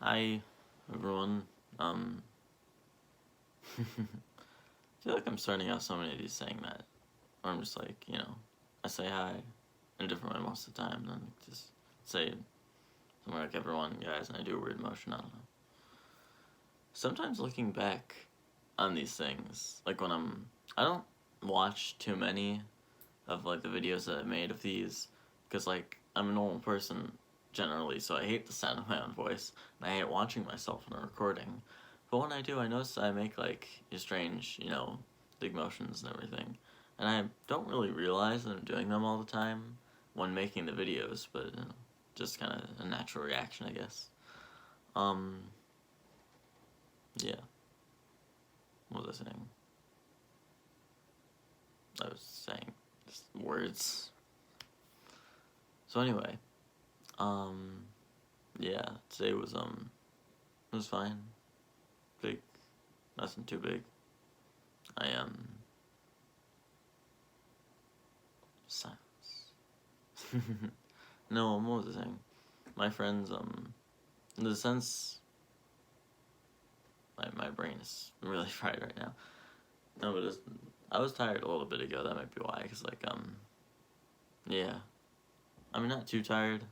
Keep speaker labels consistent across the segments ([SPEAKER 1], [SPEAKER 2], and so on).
[SPEAKER 1] Hi, everyone. I feel like I'm starting out so many of these saying that, or I'm just like, I say hi in a different way most of the time, then just say somewhere like everyone, guys, and I do a weird motion, I don't know. Sometimes looking back on these things, like I don't watch too many of, like, the videos that I made of these, because, like, I'm a normal person generally, so I hate the sound of my own voice, and I hate watching myself in a recording. But when I do, I notice I make, like, strange, big motions and everything. And I don't really realize that I'm doing them all the time when making the videos, but just kind of a natural reaction, I guess. Um, yeah. What was I saying? I was saying just words. So anyway, um, yeah, today it was fine. Big, nothing too big. I silence. No, what was I saying? My friends, in the sense, my brain is really fried right now. No, but I was tired a little bit ago. That might be why. Cause like yeah. I mean, not too tired.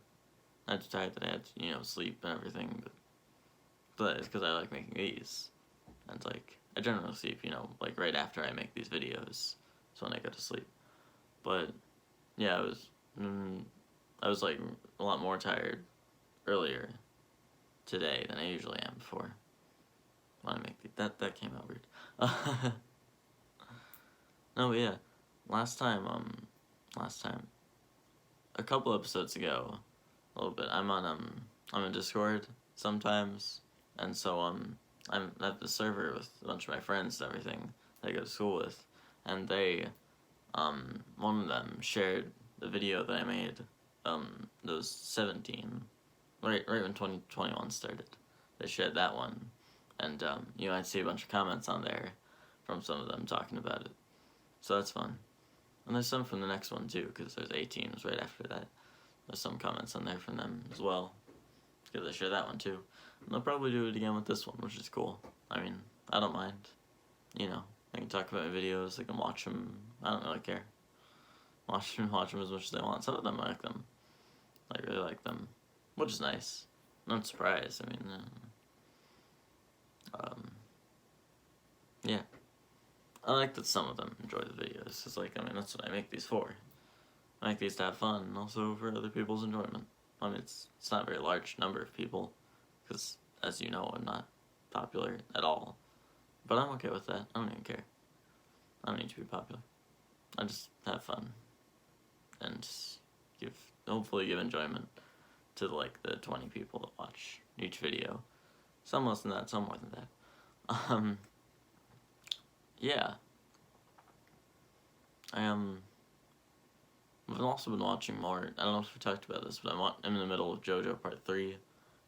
[SPEAKER 1] Not too tired that I had to, sleep and everything. But it's because I like making these. And it's like I generally sleep, like right after I make these videos. So when I go to sleep. But yeah, I was like a lot more tired earlier today than I usually am before. When I make that came out weird. No, but yeah, last time, last time, a couple episodes ago, a little bit. I'm in Discord sometimes, and so I'm at the server with a bunch of my friends and everything that I go to school with, and one of them shared the video that I made, those 17, right when 2021 started. They shared that one, and I'd see a bunch of comments on there from some of them talking about it. So that's fun. And there's some from the next one too, because there's 18 was right after that. There's some comments on there from them as well, because I share that one too. And they'll probably do it again with this one, which is cool. I mean, I don't mind. I can talk about my videos. I can watch them. I don't really care. Watch them as much as they want. Some of them I like them. I really like them, which is nice. I'm not surprised. I mean, yeah. I like that some of them enjoy the videos. It's like, I mean, that's what I make these for. I make these to have fun and also for other people's enjoyment. I mean, it's not a very large number of people, because, as you know, I'm not popular at all. But I'm okay with that. I don't even care. I don't need to be popular. I just have fun and give, hopefully give enjoyment to, like, the 20 people that watch each video. Some less than that, some more than that. Yeah. I I've also been watching more. I don't know if we talked about this, but I'm in the middle of JoJo Part 3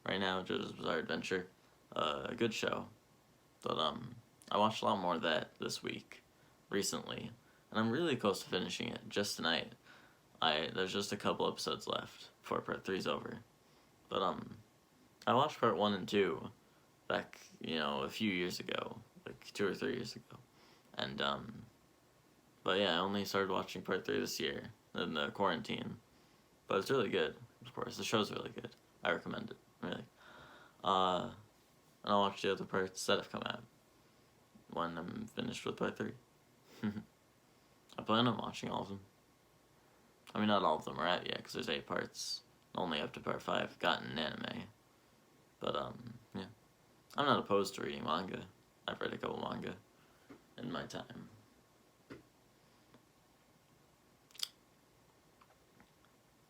[SPEAKER 1] right now, JoJo's Bizarre Adventure. A good show. But I watched a lot more of that this week, recently, and I'm really close to finishing it. Just tonight, there's just a couple episodes left before Part 3's over. But I watched Part 1 and 2 back, a few years ago, like 2 or 3 years ago, and but yeah, I only started watching Part 3 this year in the quarantine. But it's really good, of course. The show's really good. I recommend it, really. And I'll watch the other parts that have come out when I'm finished with Part 3. I plan on watching all of them. I mean, not all of them are out yet, because there's 8 parts. Only up to Part 5 gotten an anime. But, yeah. I'm not opposed to reading manga. I've read a couple manga in my time.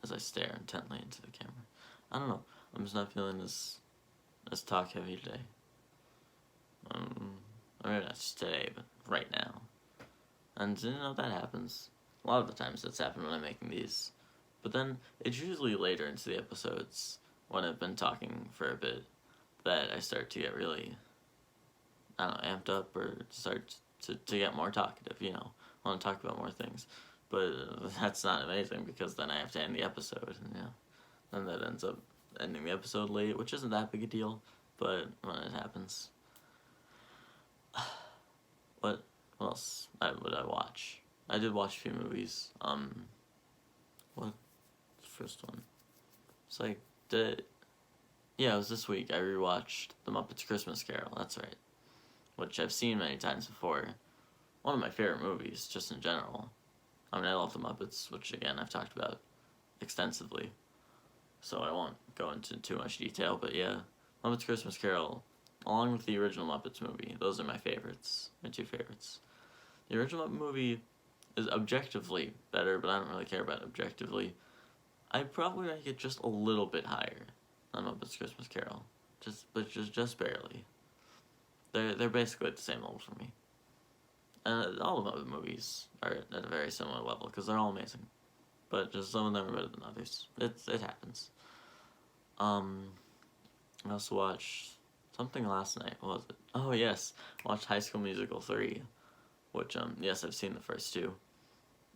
[SPEAKER 1] As I stare intently into the camera. I don't know. I'm just not feeling as talk heavy today. I mean, not just today, but right now. And that happens. A lot of the times that's happened when I'm making these. But then it's usually later into the episodes when I've been talking for a bit that I start to get really, I don't know, amped up or start to get more talkative, I want to talk about more things. But that's not amazing, because then I have to end the episode, and then that ends up ending the episode late, which isn't that big a deal. but when it happens. What else would I watch? I did watch a few movies. What? The first one? It's like, yeah, it was this week. I rewatched The Muppets Christmas Carol, that's right. Which I've seen many times before. One of my favorite movies, just in general. I mean, I love The Muppets, which, again, I've talked about extensively. So I won't go into too much detail, but yeah. Muppets Christmas Carol, along with the original Muppets movie, those are my favorites. My two favorites. The original Muppet movie is objectively better, but I don't really care about objectively. I'd probably rank it just a little bit higher than Muppets Christmas Carol. Just barely. They're basically at the same level for me. And all the Muppet movies are at a very similar level, because they're all amazing. But just some of them are better than others. It happens. I also watched something last night. What was it? Oh, yes. Watched High School Musical 3. Which, yes, I've seen the first two.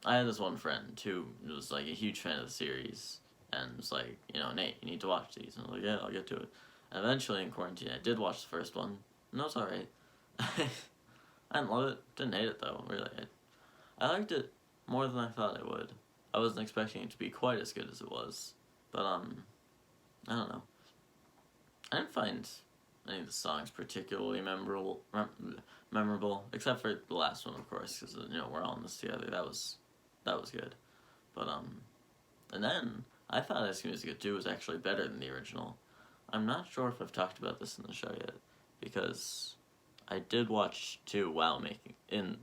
[SPEAKER 1] I had this one friend who was, like, a huge fan of the series. And was like, Nate, you need to watch these. And I was like, yeah, I'll get to it. And eventually, in quarantine, I did watch the first one. And it was alright. I didn't love it. Didn't hate it, though, really. I liked it more than I thought I would. I wasn't expecting it to be quite as good as it was. But, I don't know. I didn't find any of the songs particularly memorable, except for the last one, of course, because, we're all in this together. That was good. But, and then, I thought High School Musical 2 was actually better than the original. I'm not sure if I've talked about this in the show yet, because I did watch 2 while making, in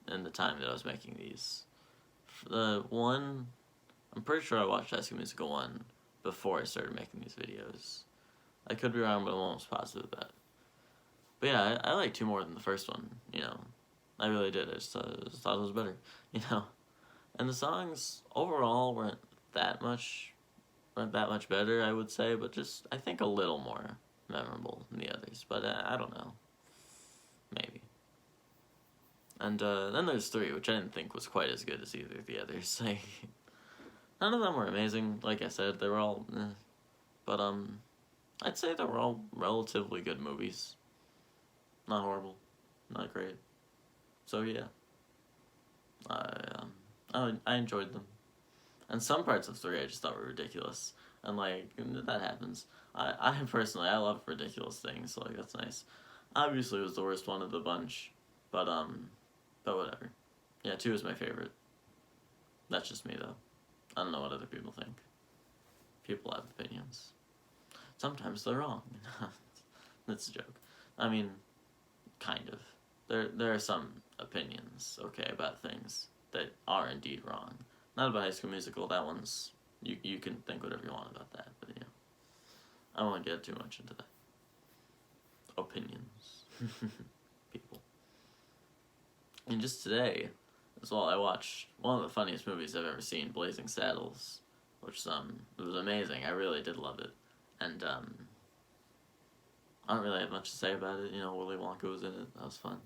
[SPEAKER 1] the time that I was making these. The one, I'm pretty sure I watched High School Musical 1 before I started making these videos. I could be wrong, but I'm almost positive of that. But yeah, I like 2 more than the first one, I really did. I just thought it was better, And the songs, overall, weren't that much better, I would say, but just, I think, a little more memorable than the others. But I don't know. Maybe. And then there's 3, which I didn't think was quite as good as either of the others. Like, none of them were amazing. Like I said, they were all, but I'd say they were all relatively good movies. Not horrible, not great. So yeah, I enjoyed them. And some parts of 3 I just thought were ridiculous. And, like, that happens. I personally, I love ridiculous things, so, like, that's nice. Obviously, it was the worst one of the bunch, but whatever. Yeah, 2 is my favorite. That's just me, though. I don't know what other people think. People have opinions. Sometimes they're wrong. That's a joke. I mean, kind of. There are some opinions, okay, about things that are indeed wrong. Not about High School Musical. That one's, you can think whatever you want about that, but I won't get too much into that. Opinions. People. And just today, as well, I watched one of the funniest movies I've ever seen, Blazing Saddles, which, it was amazing. I really did love it. And, I don't really have much to say about it. Willy Wonka was in it. That was fun.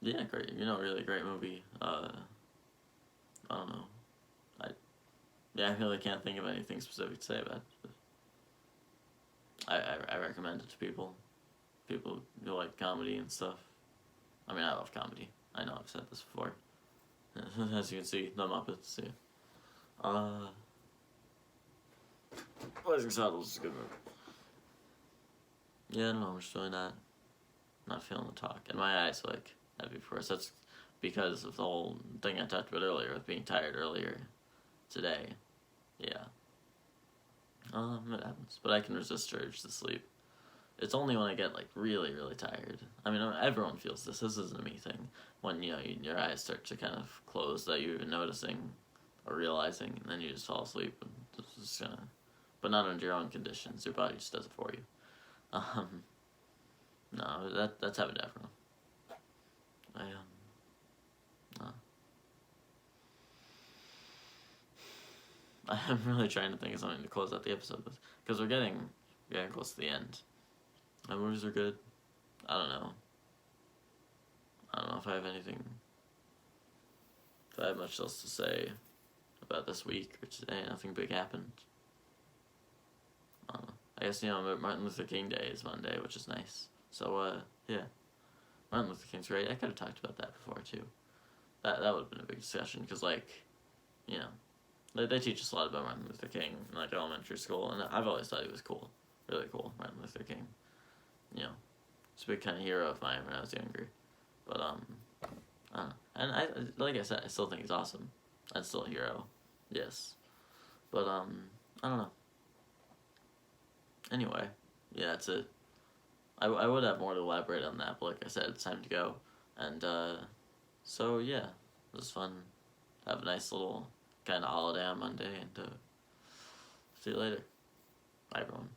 [SPEAKER 1] Yeah, great. Really great movie. I don't know. I really can't think of anything specific to say about it. But I recommend it to people. People who like comedy and stuff. I mean, I love comedy. I know I've said this before. As you can see, The Muppets. Yeah. Blazing Saddles is a good movie. Yeah, I don't know. I'm just really not feeling the talk. And my eyes like heavy for us. That's because of the whole thing I talked about earlier with being tired earlier today. Yeah. It happens. But I can resist urge to sleep. It's only when I get, like, really, really tired. I mean, everyone feels this. This isn't a me thing. When, your eyes start to kind of close that you're even noticing or realizing, and then you just fall asleep. And just but not under your own conditions. Your body just does it for you. No, that's happened to everyone. I'm really trying to think of something to close out the episode with, because we're getting close to the end. My movies are good. I don't know if I have anything, if I have much else to say about this week or today. Nothing big happened. I don't know. guess, Martin Luther King Day is Monday, which is nice. So, yeah. Martin Luther King's great. I could have talked about that before, too. That would have been a big discussion, because, like, you know, they teach us a lot about Martin Luther King in, like, elementary school, and I've always thought he was cool. Really cool, Martin Luther King. You know, he's a big kind of hero of mine when I was younger. But, I don't know. And like I said, I still think he's awesome. I'm still a hero. Yes. But, I don't know. Anyway, yeah, that's it. I would have more to elaborate on that, but like I said, it's time to go. And, so, yeah, it was fun. Have a nice little kind of holiday on Monday, and, see you later. Bye, everyone.